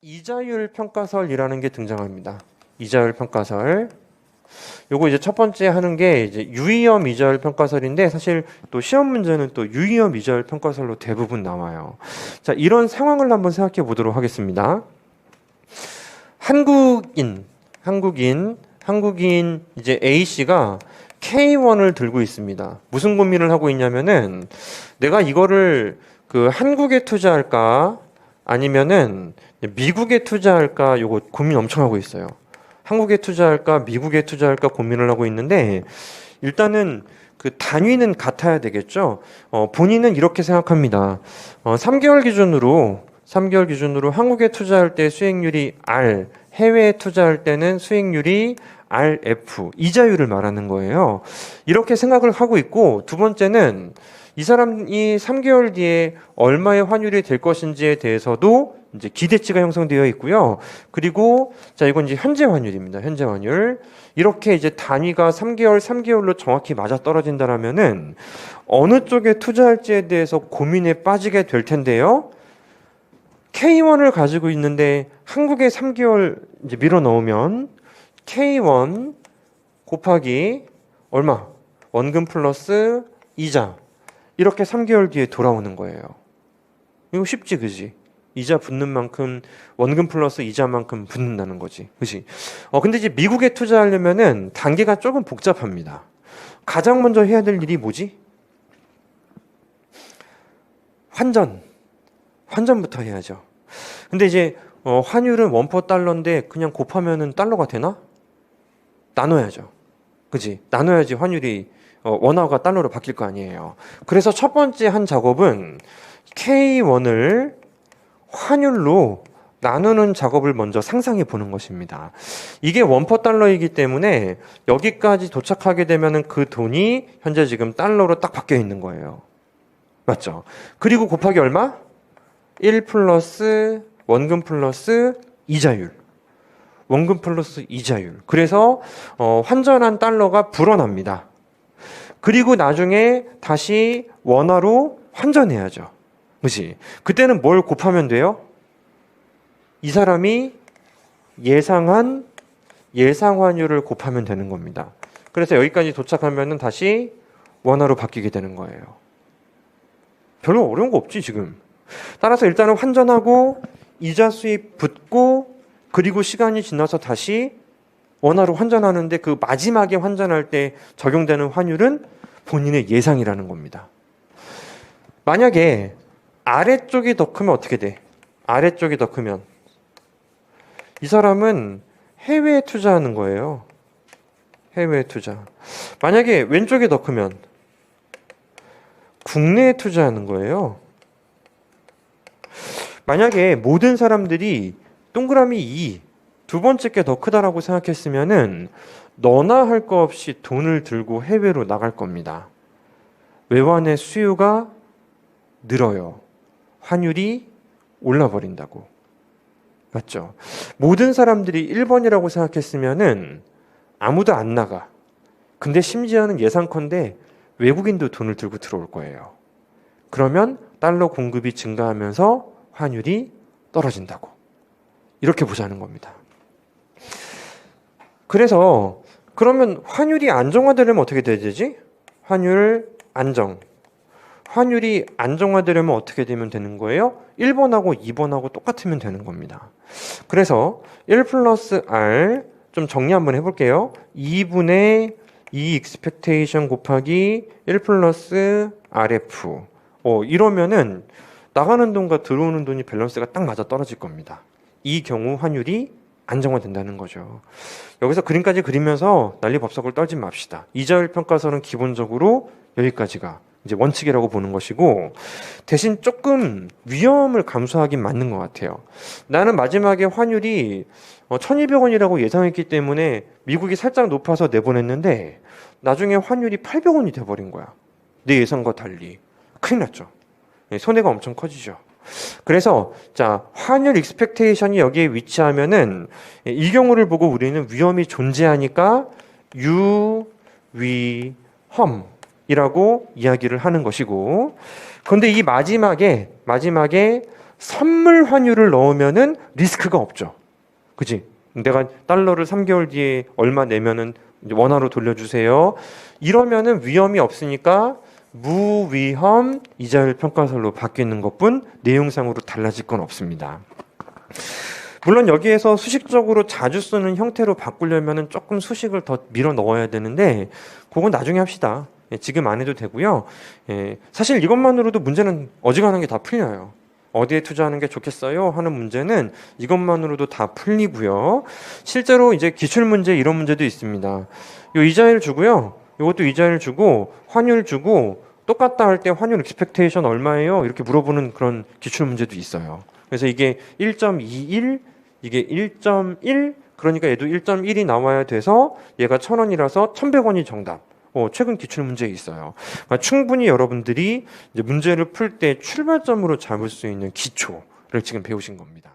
이자율 평가설이라는 게 등장합니다. 이자율 평가설. 요거 이제 첫 번째 하는 게 이제 유의엄 이자율 평가설인데, 사실 또 시험 문제는 또 유의엄 이자율 평가설로 대부분 나와요. 자, 이런 상황을 한번 생각해 보도록 하겠습니다. 한국인 이제 A씨가 K1을 들고 있습니다. 무슨 고민을 하고 있냐면은, 내가 이거를 그 한국에 투자할까 아니면은 미국에 투자할까, 요거 고민 엄청 하고 있어요. 한국에 투자할까 미국에 투자할까 고민을 하고 있는데, 일단은 그 단위는 같아야 되겠죠. 본인은 이렇게 생각합니다. 3개월 기준으로 한국에 투자할 때 수익률이 R, 해외에 투자할 때는 수익률이 RF, 이자율을 말하는 거예요. 이렇게 생각을 하고 있고, 두 번째는 이 사람이 3개월 뒤에 얼마의 환율이 될 것인지에 대해서도 이제 기대치가 형성되어 있고요. 그리고 자, 이건 이제 현재 환율입니다. 현재 환율. 이렇게 이제 단위가 3개월로 정확히 맞아 떨어진다라면은 어느 쪽에 투자할지에 대해서 고민에 빠지게 될 텐데요. K1을 가지고 있는데 한국에 3개월 이제 밀어 넣으면 K1 곱하기 얼마? 원금 플러스 이자. 이렇게 3개월 뒤에 돌아오는 거예요. 이거 쉽지, 그지? 이자 붙는 만큼 원금 플러스 이자만큼 붙는다는 거지, 그지? 근데 이제 미국에 투자하려면은 단계가 조금 복잡합니다. 가장 먼저 해야 될 일이 뭐지? 환전부터 해야죠. 근데 이제 환율은 원퍼달러인데 그냥 곱하면은 달러가 되나? 나눠야죠. 그지? 나눠야지 환율이 원화가 달러로 바뀔 거 아니에요. 그래서 첫 번째 한 작업은 K1을 환율로 나누는 작업을 먼저 상상해 보는 것입니다. 이게 원퍼달러이기 때문에 여기까지 도착하게 되면은 그 돈이 현재 지금 달러로 딱 바뀌어 있는 거예요. 맞죠? 그리고 곱하기 얼마? 1 플러스 원금 플러스 이자율. 원금 플러스 이자율. 그래서 환전한 달러가 불어납니다. 그리고 나중에 다시 원화로 환전해야죠. 그치? 그때는 뭘 곱하면 돼요? 이 사람이 예상한 예상 환율을 곱하면 되는 겁니다. 그래서 여기까지 도착하면은 다시 원화로 바뀌게 되는 거예요. 별로 어려운 거 없지, 지금. 따라서 일단은 환전하고 이자 수입 붙고, 그리고 시간이 지나서 다시 원화로 환전하는데, 그 마지막에 환전할 때 적용되는 환율은 본인의 예상이라는 겁니다. 만약에 아래쪽이 더 크면 어떻게 돼? 아래쪽이 더 크면 이 사람은 해외에 투자하는 거예요. 해외에 투자. 만약에 왼쪽이 더 크면 국내에 투자하는 거예요. 만약에 모든 사람들이 동그라미 2, 두 번째 게 더 크다라고 생각했으면은 너나 할 거 없이 돈을 들고 해외로 나갈 겁니다. 외환의 수요가 늘어요. 환율이 올라버린다고. 맞죠? 모든 사람들이 1번이라고 생각했으면은 아무도 안 나가. 근데 심지어는 예상컨대 외국인도 돈을 들고 들어올 거예요. 그러면 달러 공급이 증가하면서 환율이 떨어진다고. 이렇게 보자는 겁니다. 그래서 그러면 환율이 안정화되려면 어떻게 돼야 되지? 환율 안정. 환율이 안정화되려면 어떻게 되면 되는 거예요? 1번하고 2번하고 똑같으면 되는 겁니다. 그래서 1 플러스 R, 좀 정리 한번 해볼게요. 2분의 2 expectation 곱하기 1 플러스 RF. 이러면은 나가는 돈과 들어오는 돈이 밸런스가 딱 맞아 떨어질 겁니다. 이 경우 환율이 안정화된다는 거죠. 여기서 그림까지 그리면서 난리법석을 떨지 맙시다. 이자율 평가서는 기본적으로 여기까지가 이제 원칙이라고 보는 것이고, 대신 조금 위험을 감수하긴 맞는 것 같아요. 나는 마지막에 환율이 1200원이라고 예상했기 때문에 미국이 살짝 높아서 내보냈는데 나중에 환율이 800원이 돼버린 거야. 내 예상과 달리. 큰일 났죠. 손해가 엄청 커지죠. 그래서 자, 환율 익스펙테이션이 여기에 위치하면은 이 경우를 보고 우리는 위험이 존재하니까 유위험이라고 이야기를 하는 것이고, 그런데 이 마지막에 선물 환율을 넣으면은 리스크가 없죠. 그지? 내가 달러를 3개월 뒤에 얼마 내면은 이제 원화로 돌려주세요. 이러면은 위험이 없으니까 무위험 이자율 평가설로 바뀌는 것뿐 내용상으로 달라질 건 없습니다. 물론 여기에서 수식적으로 자주 쓰는 형태로 바꾸려면 조금 수식을 더 밀어 넣어야 되는데 그건 나중에 합시다. 지금 안 해도 되고요. 사실 이것만으로도 문제는 어지간한 게 다 풀려요. 어디에 투자하는 게 좋겠어요? 하는 문제는 이것만으로도 다 풀리고요. 실제로 이제 기출문제 이런 문제도 있습니다. 요 이자율 주고요. 이것도 이자율 주고 환율 주고 똑같다 할 때 환율 익스펙테이션 얼마예요? 이렇게 물어보는 그런 기출문제도 있어요. 그래서 이게 1.21, 이게 1.1, 그러니까 얘도 1.1이 나와야 돼서 얘가 1,000원이라서 1,100원이 정답. 최근 기출 문제에 있어요. 그러니까 충분히 여러분들이 이제 문제를 풀 때 출발점으로 잡을 수 있는 기초를 지금 배우신 겁니다.